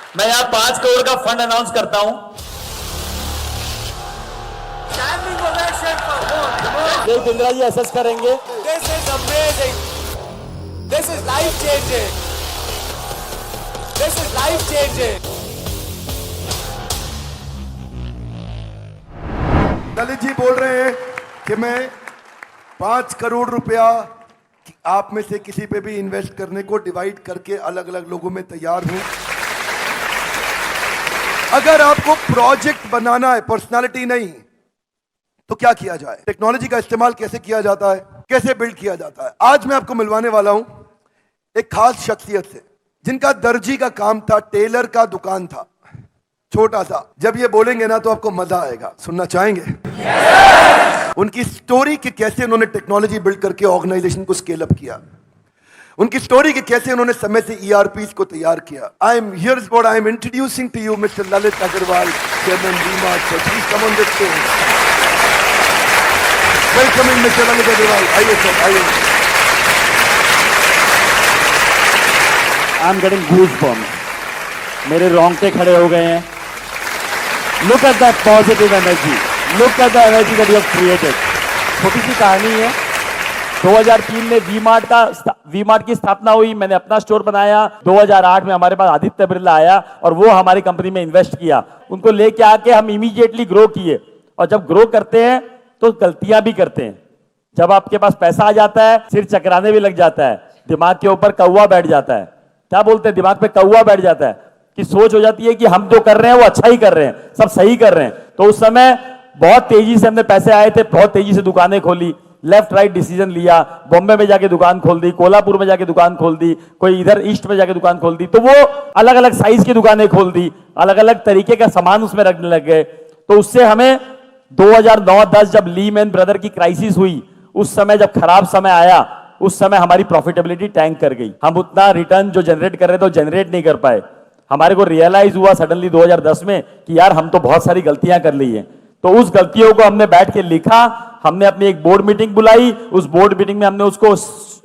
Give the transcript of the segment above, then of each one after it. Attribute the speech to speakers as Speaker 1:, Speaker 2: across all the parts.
Speaker 1: मैं यहाँ 5 करोड़ का फंड अनाउंस करता हूँ। देव बिंद्रा जी असेस करेंगे।
Speaker 2: This is amazing. This is life changing. This is life changing.
Speaker 3: Lalit ji बोल रहे हैं कि मैं 5 करोड़ रुपया आप में से किसी पे भी इन्वेस्ट करने को डिवाइड करके अलग अलग लोगों में तैयार हूं। अगर आपको प्रोजेक्ट बनाना है, पर्सनालिटी नहीं, तो क्या किया जाए, टेक्नोलॉजी का इस्तेमाल कैसे किया जाता है, कैसे बिल्ड किया जाता है। आज मैं आपको मिलवाने वाला हूं एक खास शख्सियत से जिनका दर्जी का काम था, टेलर का दुकान था, छोटा सा। जब ये बोलेंगे ना तो आपको मजा आएगा। सुनना चाहेंगे? उनकी स्टोरी कि कैसे उन्होंने टेक्नोलॉजी बिल्ड करके ऑर्गेनाइजेशन को स्केल अप किया, उनकी स्टोरी कि कैसे उन्होंने समय से ईआरपीस को तैयार किया। I am here what I am introducing to you mister Lalit Agarwal, chairman V Mart. Please come on the stage. Welcoming mister Lalit Agarwal. आइए सर, आइए।
Speaker 1: आई एम गेटिंग गूज़बम्प्स, मेरे रोंगटे खड़े हो गए हैं। Look at that positive energy, look at the energy that you have created. छोटी सी कहानी है। 2003 में वी-मार्ट की स्थापना हुई, मैंने अपना स्टोर बनाया। 2008 में हमारे पास आदित्य बिरला आया और वो हमारी कंपनी में इन्वेस्ट किया। उनको लेके आके हम इमीडिएटली ग्रो किए। और जब ग्रो करते हैं तो गलतियां भी करते हैं। जब आपके पास पैसा आ जाता है, सिर चकराने भी लग जाता है, दिमाग के ऊपर कौवा बैठ जाता है। क्या बोलते हैं, दिमाग पे कौवा बैठ जाता है कि सोच हो जाती है कि हम जो कर रहे हैं वो अच्छा ही कर रहे हैं, सब सही कर रहे हैं। तो उस समय बहुत तेजी से हमने पैसे आए थे, बहुत तेजी से दुकानें खोली, लेफ्ट राइट डिसीजन लिया। बॉम्बे में जाके दुकान खोल दी, कोल्हापुर में जाके दुकान खोल दी, कोई इधर ईस्ट में जाके दुकान खोल दी। तो वो अलग अलग साइज की दुकानें खोल दी, अलग अलग तरीके का सामान उसमें रखने लग गए। तो उससे हमें 2009-10 जब लीमैन ब्रदर की क्राइसिस हुई, उस समय जब खराब समय आया, उस समय हमारी प्रॉफिटेबिलिटी टैंक कर गई। हम उतना रिटर्न जो जनरेट कर रहे थे वो जनरेट नहीं कर पाए। हमारे को रियलाइज हुआ सडनली 2010 में कि यार हम तो बहुत सारी गलतियां कर ली हैं। तो उस गलतियों को हमने बैठ के लिखा, हमने अपनी एक बोर्ड मीटिंग बुलाई, उस बोर्ड मीटिंग में हमने उसको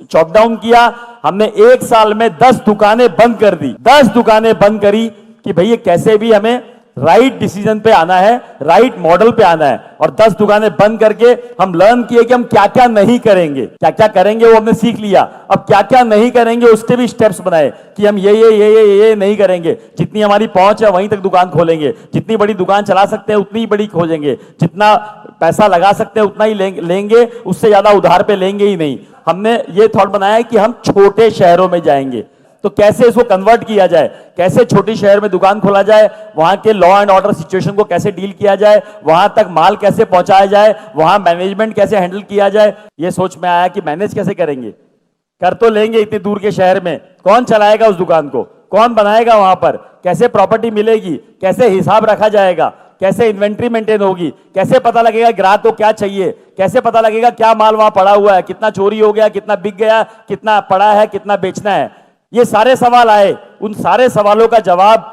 Speaker 1: चॉप डाउन किया। हमने 1 साल में 10 दुकानें बंद कर दी, 10 दुकानें बंद करी कि भैया कैसे भी हमें राइट डिसीजन पे आना है, राइट मॉडल पे आना है। और 10 दुकानें बंद करके हम लर्न किए कि हम क्या क्या नहीं करेंगे, क्या क्या करेंगे वो हमने सीख लिया। अब क्या क्या नहीं करेंगे उसके भी स्टेप्स बनाए कि हम ये नहीं करेंगे। जितनी हमारी पहुंच है वहीं तक दुकान खोलेंगे, जितनी बड़ी दुकान चला सकते हैं उतनी ही बड़ी खोलेंगे, जितना पैसा लगा सकते हैं उतना ही लेंगे, उससे ज्यादा उधार पे लेंगे ही नहीं। हमने ये थॉट बनाया कि हम छोटे शहरों में जाएंगे, तो कैसे इसको कन्वर्ट किया जाए, कैसे छोटी शहर में दुकान खोला जाए, वहां के लॉ एंड ऑर्डर सिचुएशन को कैसे डील किया जाए, वहां तक माल कैसे पहुंचाया जाए, वहां मैनेजमेंट कैसे हैंडल किया जाए। ये सोच में आया कि मैनेज कैसे करेंगे, कर तो लेंगे इतनी दूर के शहर में, कौन चलाएगा उस दुकान को, कौन बनाएगा वहां पर, कैसे प्रॉपर्टी मिलेगी, कैसे हिसाब रखा जाएगा, कैसे इन्वेंट्री मेंटेन होगी, कैसे पता लगेगा ग्राहक को क्या चाहिए, कैसे पता लगेगा क्या माल वहां पड़ा हुआ है, कितना चोरी हो गया, कितना बिक गया, कितना पड़ा है, कितना बेचना है। ये सारे सवाल आए। उन सारे सवालों का जवाब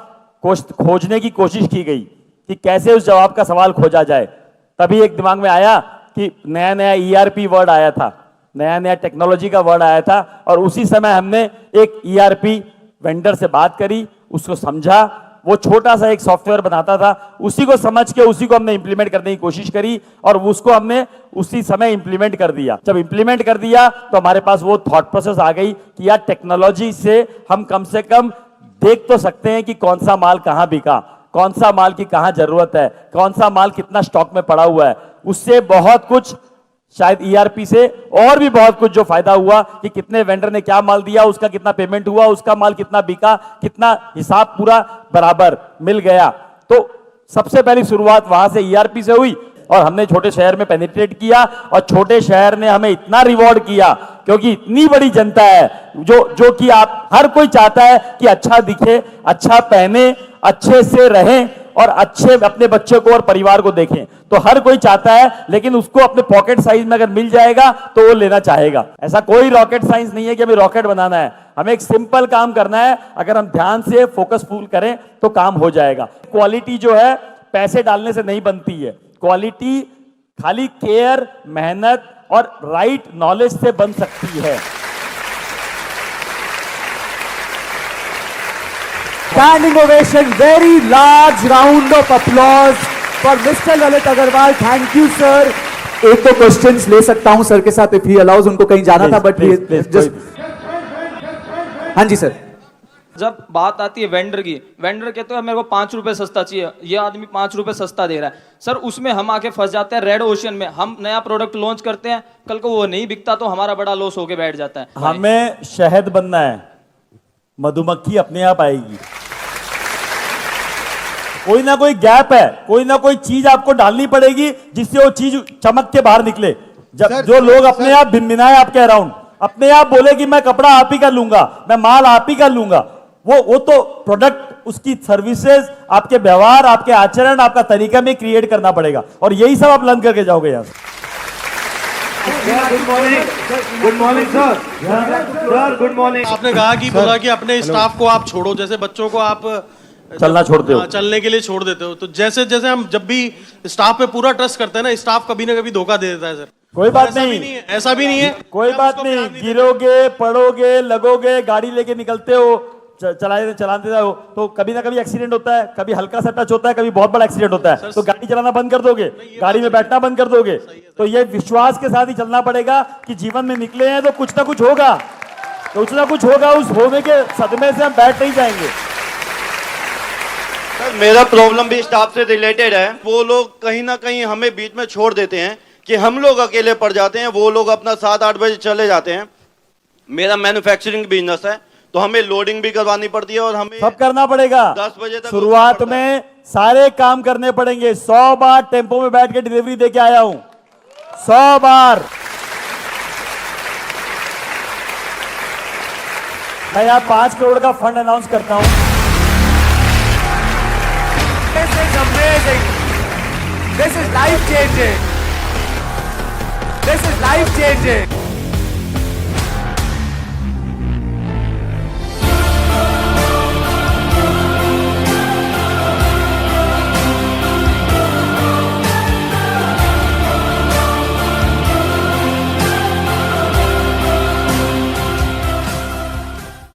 Speaker 1: खोजने की कोशिश की गई कि कैसे उस जवाब का सवाल खोजा जाए। तभी एक दिमाग में आया कि नया नया ईआरपी वर्ड आया था, नया नया टेक्नोलॉजी का वर्ड आया था। और उसी समय हमने एक ईआरपी वेंडर से बात करी, उसको समझा। वो छोटा सा एक सॉफ्टवेयर बनाता था, उसी को समझ के उसी को हमने इंप्लीमेंट करने की कोशिश करी और उसको हमने उसी समय इंप्लीमेंट कर दिया। जब इंप्लीमेंट कर दिया तो हमारे पास वो थॉट प्रोसेस आ गई कि यार टेक्नोलॉजी से हम कम से कम देख तो सकते हैं कि कौन सा माल कहां बिका, कौन सा माल की कहां जरूरत है, कौन सा माल कितना स्टॉक में पड़ा हुआ है। उससे बहुत कुछ, शायद ईआरपी से और भी बहुत कुछ जो फायदा हुआ कि कितने वेंडर ने क्या माल दिया, उसका कितना पेमेंट हुआ, उसका माल कितना बिका, कितना हिसाब पूरा बराबर मिल गया। तो सबसे पहली शुरुआत वहां से ईआरपी से हुई और हमने छोटे शहर में पेनिट्रेट किया और छोटे शहर ने हमें इतना रिवॉर्ड किया क्योंकि इतनी बड़ी जनता है जो कि आप हर कोई चाहता है कि अच्छा दिखे, अच्छा पहने, अच्छे से रहें और अच्छे अपने बच्चे को और परिवार को देखें। तो हर कोई चाहता है, लेकिन उसको अपने पॉकेट साइज में अगर मिल जाएगा तो वो लेना चाहेगा। ऐसा कोई रॉकेट साइंस नहीं है कि हमें रॉकेट बनाना है, हमें एक सिंपल काम करना है। अगर हम ध्यान से फोकसफुल करें तो काम हो जाएगा। क्वालिटी जो है पैसे डालने से नहीं बनती है, क्वालिटी खाली केयर, मेहनत और राइट नॉलेज से बन सकती है। Standing ovation, very large round of applause for Mr. Lalit Agarwal. Thank you, sir. एक तो क्वेश्चंस ले सकता हूं सर के साथ if he allows, उनको कहीं जाना था बट जस्ट हाँ जी सर।
Speaker 4: जब बात आती है वेंडर की, वेंडर कहते हैं मेरे को 5 रुपए सस्ता चाहिए, ये आदमी 5 रुपए सस्ता दे रहा है सर, उसमें हम आके फंस जाते हैं रेड ओशन में। हम नया प्रोडक्ट लॉन्च करते हैं, कल को वो नहीं बिकता तो हमारा बड़ा लॉस होके बैठ जाता है।
Speaker 1: हमें शहद बनना है, मधुमक्खी अपने आप आएगी। कोई ना कोई गैप है, कोई ना कोई चीज आपको डालनी पड़ेगी जिससे वो चीज चमक के बाहर निकले। जब जो लोग अपने आप भिनभिनाए आपके अराउंड, अपने आप बोले कि मैं कपड़ा आप ही का लूंगा, मैं माल आप ही का लूंगा, वो तो प्रोडक्ट, उसकी सर्विसेज, आपके व्यवहार, आपके आचरण, आपका तरीका में क्रिएट करना पड़ेगा और यही सब आप लर्न करके जाओगे यहाँ से।
Speaker 5: Good morning sir. Sir good morning. आपने कहा कि बोला कि अपने स्टाफ को आप छोड़ो, जैसे बच्चों को आप
Speaker 1: चलना छोड़ते हो,
Speaker 5: चलने के लिए छोड़ देते हो, तो जैसे जैसे हम जब भी स्टाफ पे पूरा ट्रस्ट करते हैं ना, स्टाफ कभी ना कभी धोखा दे देता है सर।
Speaker 1: कोई बात नहीं,
Speaker 5: ऐसा भी नहीं है,
Speaker 1: कोई बात नहीं, गिरोगे, पड़ोगे, लगोगे, गाड़ी लेके निकलते हो, चलाते हो तो कभी ना कभी एक्सीडेंट होता है, कभी हल्का सा टच होता है, कभी बहुत बड़ा एक्सीडेंट होता है, तो गाड़ी चलाना बंद कर दोगे, गाड़ी में बैठना बंद कर दोगे। तो ये विश्वास के साथ ही चलना पड़ेगा कि जीवन में निकले हैं तो कुछ ना कुछ होगा, कुछ ना कुछ होगा, उस होने के सदमे से हम बैठ नहीं जाएंगे।
Speaker 6: सर मेरा प्रॉब्लम भी स्टाफ से रिलेटेड है। वो लोग कहीं ना कहीं हमें बीच में छोड़ देते हैं कि हम लोग अकेले पड़ जाते हैं, वो लोग अपना 7-8 बजे चले जाते हैं। मेरा मैन्युफैक्चरिंग बिजनेस है तो हमें लोडिंग भी करवानी पड़ती है और हमें
Speaker 1: सब करना पड़ेगा।
Speaker 6: 10 बजे तक
Speaker 1: शुरुआत में सारे काम करने पड़ेंगे। 100 बार टेम्पो में बैठ के डिलीवरी देके आया हूं, 100 बार। मैं यहाँ 5 करोड़ का फंड अनाउंस करता हूं।
Speaker 2: This is amazing. This is life changing. This is life changing.